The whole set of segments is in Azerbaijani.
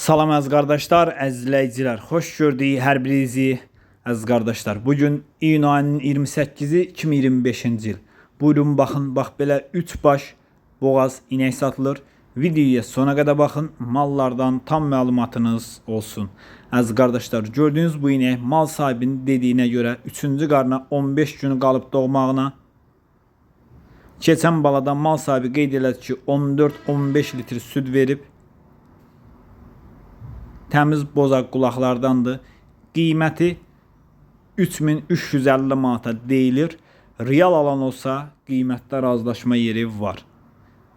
Salam əziz qardaşlar, əziz izləyicilər. Xoş gördük hər birinizi əziz qardaşlar. Bugün iyun ayının 28-i 2025-ci il. Buyurun baxın, bax belə 3 baş boğaz inək satılır. Videoya sona qədər baxın, mallardan tam məlumatınız olsun. Əziz qardaşlar, gördüyünüz bu inək mal sahibinin dediyinə görə 3-cü qarına 15 günü qalıb doğmağına. Keçən baladan mal sahibi qeyd elədi ki, 14-15 litr süd verib. Təmiz bozaq qulaqlardandır. Qiyməti 3350 manata deyilir. Real alan olsa qiymətdə razılaşma yeri var.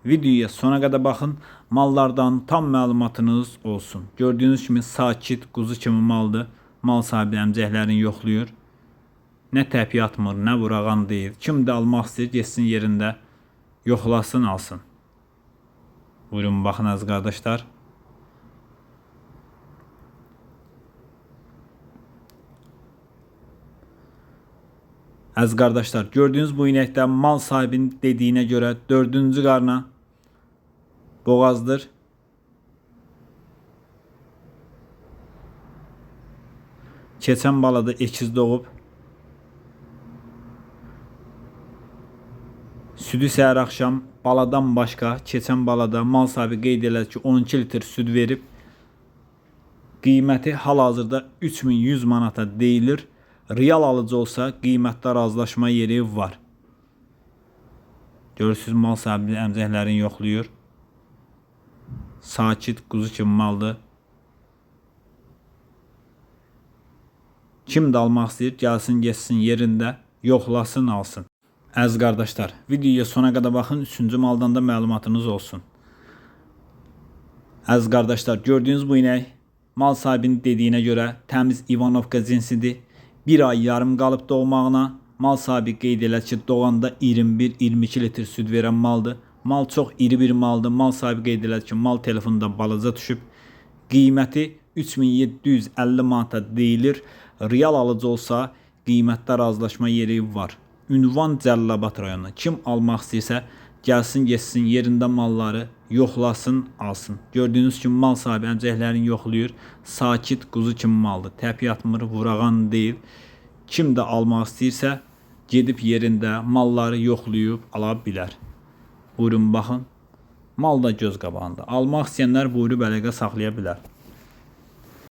Videoya sona qədər baxın. Mallardan tam məlumatınız olsun. Gördüyünüz kimi sakit, quzu kimi maldır. Mal sahibi əmcəklərini yoxlayır. Nə təpiy atmır, nə vurağan deyil. Kim də almaq istəyir, geçsin yerində yoxlasın, alsın. Buyurun baxın əziz qardaşlar. Əziz qardaşlar, gördüyünüz bu inəkdə mal sahibinin dediyinə görə 4-cü qarına boğazdır. Keçən balada ekiz doğub. Südü səhər axşam baladan başqa keçən balada mal sahibi qeyd elədi ki 12 litr süd verib. Qiyməti hal-hazırda 3100 manata deyilir. Real alıcı olsa qiymətdə razılaşma yeri var. Görürsünüz mal sahibi əmcəklərini yoxlayır. Sakit, quzu kimi maldır. Kim də almaq istəyir, gəlsin, geçsin yerində, yoxlasın, alsın. Əziz qardaşlar, videoya sona qədər baxın, 3-cü maldan da məlumatınız olsun. Əziz qardaşlar, gördüyünüz bu inək mal sahibinin dediyinə görə təmiz İvanovka cinsidir. Bir ay yarım qalıb doğmağına. Mal sahibi qeyd elədi ki, doğanda 21-22 litr süd verən maldır. Mal çox iri bir maldır. Mal sahibi qeyd elədi ki, mal telefonda balaca düşüb. Qiyməti 3750 manata deyilir. Real alıcı olsa qiymətdə razılaşma yeri var. Ünvan Cəlilabad rayonu. Kim almaq istəyirsə gəlsin, geçsin yerində malları yoxlasın, alsın. Gördüyünüz kimi mal sahibi əmcəklərini yoxlayır. Sakit, quzu kimi maldır. Təpiy atmır, vurağan deyil. Kim də almaq istəyirsə gedib yerində malları yoxlayıb ala bilər. Buyurun baxın. Mal da göz qabağında. Almaq istəyənlər buyurub əlaqə saxlaya bilər.